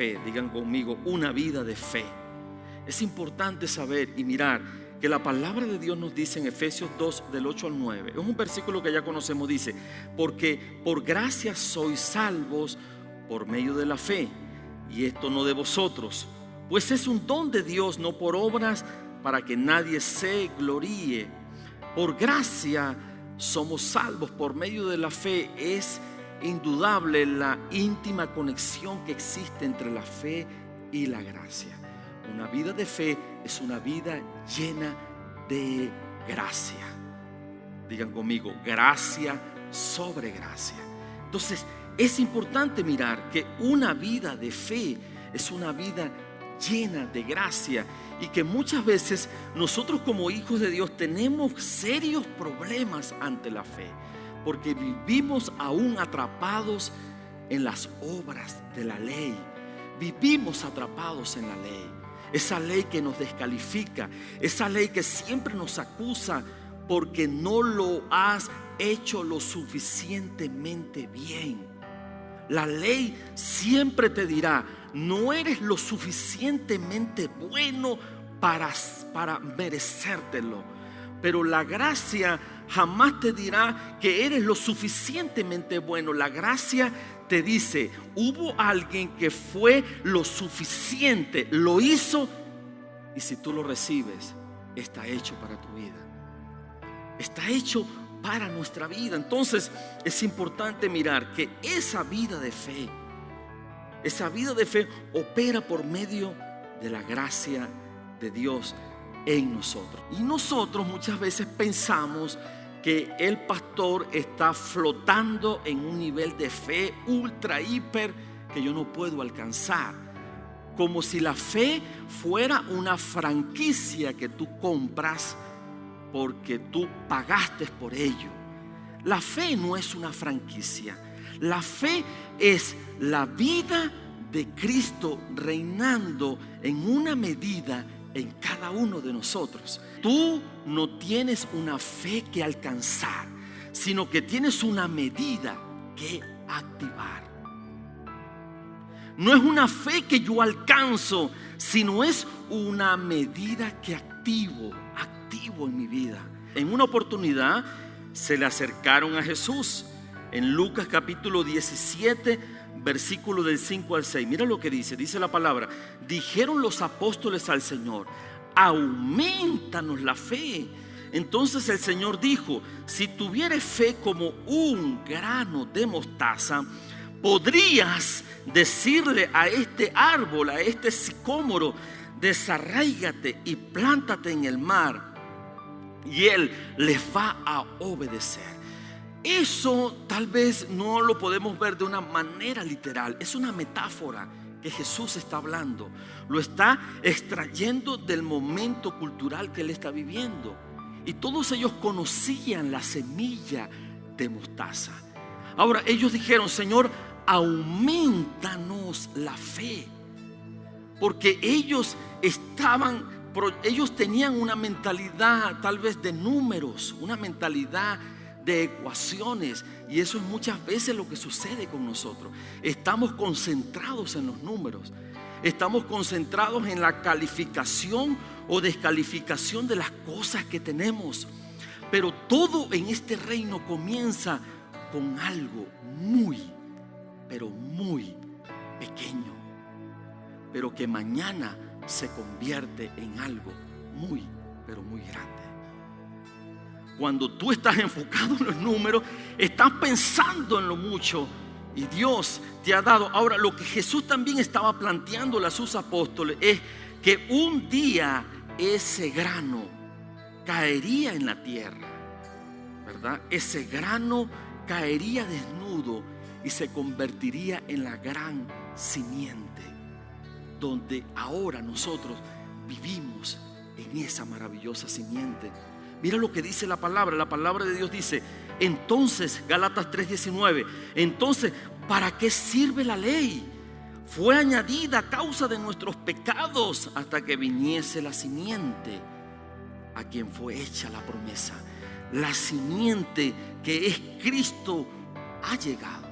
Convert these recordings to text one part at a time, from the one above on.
fe. Digan conmigo, una vida de fe. Es importante saber y mirar que la palabra de Dios nos dice en Efesios 2, del 8 al 9. Es un versículo que ya conocemos, dice: porque por gracia sois salvos por medio de la fe, y esto no de vosotros, pues es un don de Dios, no por obras, para que nadie se gloríe. Por gracia somos salvos por medio de la fe. Es indudable la íntima conexión que existe entre la fe y la gracia. Una vida de fe es una vida llena de gracia. Digan conmigo, gracia sobre gracia. Entonces es importante mirar que una vida de fe es una vida llena de gracia, y que muchas veces nosotros como hijos de Dios tenemos serios problemas ante la fe, porque vivimos aún atrapados en las obras de la ley. Vivimos atrapados en la ley, esa ley que nos descalifica, esa ley que siempre nos acusa porque no lo has hecho lo suficientemente bien. La ley siempre te dirá: no eres lo suficientemente bueno para merecértelo. Pero la gracia jamás te dirá que eres lo suficientemente bueno. La gracia te dice: hubo alguien que fue lo suficiente, lo hizo, y si tú lo recibes, está hecho para tu vida. Está hecho para nuestra vida. Entonces es importante mirar que esa vida de fe opera por medio de la gracia de Dios en nosotros. Y nosotros muchas veces pensamos que el pastor está flotando en un nivel de fe ultra, hiper, que yo no puedo alcanzar. Como si la fe fuera una franquicia que tú compras porque tú pagaste por ello. La fe no es una franquicia. La fe es la vida de Cristo reinando en una medida en cada uno de nosotros. Tú no tienes una fe que alcanzar, sino que tienes una medida que activar. No es una fe que yo alcanzo, sino es una medida que activo en mi vida. En una oportunidad se le acercaron a Jesús en Lucas capítulo 17, versículo del 5 al 6. Mira lo que dice la palabra: dijeron los apóstoles al Señor: aumentanos la fe. Entonces el Señor dijo: si tuvieres fe como un grano de mostaza, podrías decirle a este árbol, a este sicómoro: desarráigate y plántate en el mar, y él les va a obedecer. Eso tal vez no lo podemos ver de una manera literal. Es una metáfora que Jesús está hablando. Lo está extrayendo del momento cultural que él está viviendo. Y todos ellos conocían la semilla de mostaza. Ahora ellos dijeron: Señor, aumentanos la fe. Porque ellos tenían una mentalidad tal vez de números, una mentalidad de ecuaciones, y eso es muchas veces lo que sucede con nosotros. Estamos concentrados en los números, estamos concentrados en la calificación o descalificación de las cosas que tenemos, pero todo en este reino comienza con algo muy, pero muy pequeño, pero que mañana se convierte en algo muy, pero muy grande. Cuando tú estás enfocado en los números, estás pensando en lo mucho, y Dios te ha dado. Ahora, lo que Jesús también estaba planteándole a sus apóstoles es que un día ese grano caería en la tierra, ¿verdad? Ese grano caería desnudo y se convertiría en la gran simiente, donde ahora nosotros vivimos en esa maravillosa simiente. Mira lo que dice la palabra de Dios dice: entonces, Gálatas 3:19, entonces, ¿para qué sirve la ley? Fue añadida a causa de nuestros pecados hasta que viniese la simiente, a quien fue hecha la promesa. La simiente que es Cristo ha llegado,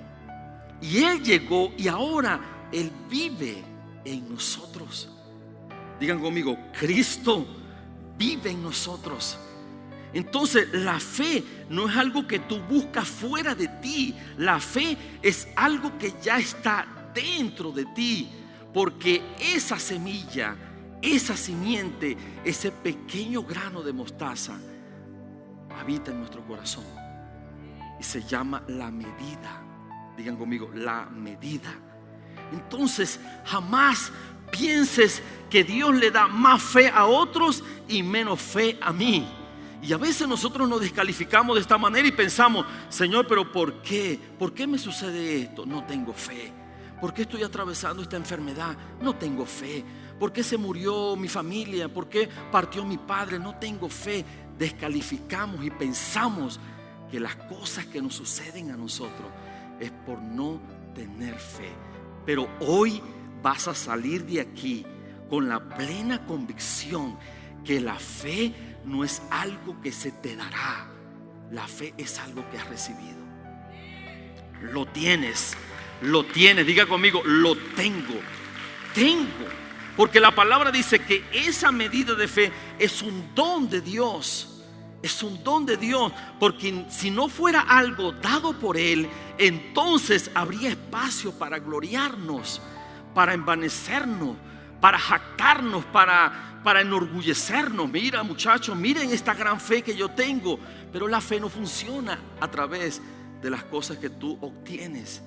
y Él llegó, y ahora Él vive en nosotros. Digan conmigo, Cristo vive en nosotros. Entonces la fe no es algo que tú buscas fuera de ti. La fe es algo que ya está dentro de ti, porque esa semilla, esa simiente, ese pequeño grano de mostaza habita en nuestro corazón y se llama la medida. Digan conmigo, la medida. Entonces jamás pienses que Dios le da más fe a otros y menos fe a mí. Y a veces nosotros nos descalificamos de esta manera y pensamos, Señor, pero ¿por qué? ¿Por qué me sucede esto? No tengo fe. ¿Por qué estoy atravesando esta enfermedad? No tengo fe. ¿Por qué se murió mi familia? ¿Por qué partió mi padre? No tengo fe. Descalificamos y pensamos que las cosas que nos suceden a nosotros es por no tener fe. Pero hoy vas a salir de aquí con la plena convicción que la fe no es algo que se te dará. La fe es algo que has recibido. Lo tienes. Diga conmigo, lo tengo. Porque la palabra dice que esa medida de fe es un don de Dios. Es un don de Dios. Porque si no fuera algo dado por Él, entonces habría espacio para gloriarnos, para envanecernos, para jactarnos, para enorgullecernos. Mira, muchachos, miren esta gran fe que yo tengo. Pero la fe no funciona a través de las cosas que tú obtienes.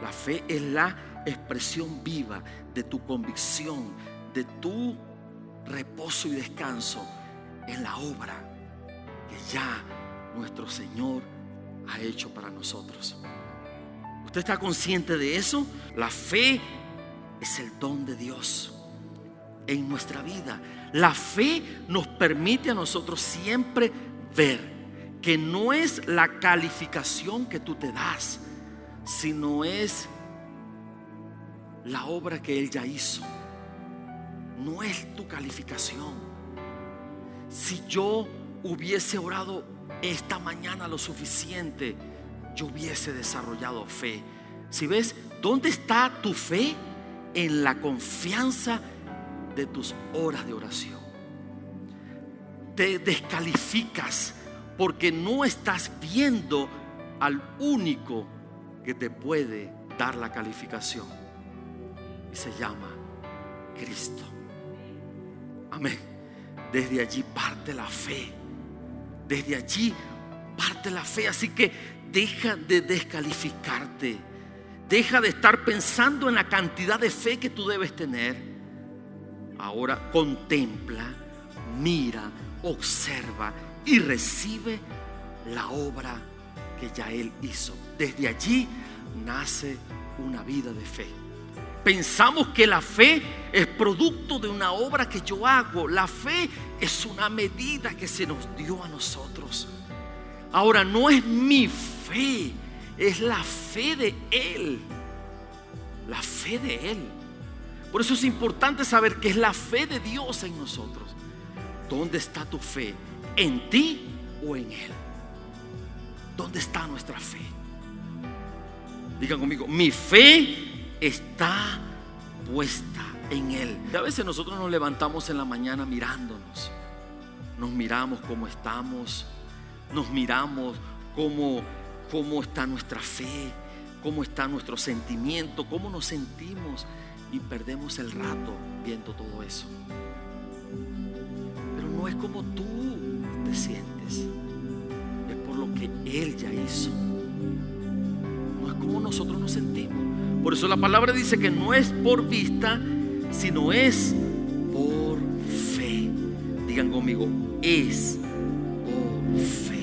La fe es la expresión viva de tu convicción, de tu reposo y descanso en la obra que ya nuestro Señor ha hecho para nosotros. ¿Usted está consciente de eso? La fe es el don de Dios en nuestra vida. La fe nos permite a nosotros siempre ver que no es la calificación que tú te das, sino es la obra que Él ya hizo. No es tu calificación. Si yo hubiese orado esta mañana lo suficiente, yo hubiese desarrollado fe. Si ves, ¿dónde está tu fe? En la confianza de tus horas de oración. Te descalificas porque no estás viendo al único que te puede dar la calificación, y se llama Cristo. Amén. Desde allí parte la fe. Desde allí parte la fe. Así que deja de descalificarte. Deja de estar pensando en la cantidad de fe que tú debes tener. Ahora contempla, mira, observa y recibe la obra que ya Él hizo. Desde allí nace una vida de fe. Pensamos que la fe es producto de una obra que yo hago. La fe es una medida que se nos dio a nosotros. Ahora no es mi fe, es la fe de Él. La fe de Él. Por eso es importante saber que es la fe de Dios en nosotros. ¿Dónde está tu fe? ¿En ti o en Él? ¿Dónde está nuestra fe? Digan conmigo, mi fe está puesta en Él. Y a veces nosotros nos levantamos en la mañana mirándonos. Nos miramos cómo estamos. Nos miramos cómo está nuestra fe, cómo está nuestro sentimiento, cómo nos sentimos, y perdemos el rato viendo todo eso. Pero no es como tú te sientes, es por lo que Él ya hizo. No es como nosotros nos sentimos. Por eso la palabra dice que no es por vista, sino es por fe. Digan conmigo, es por fe.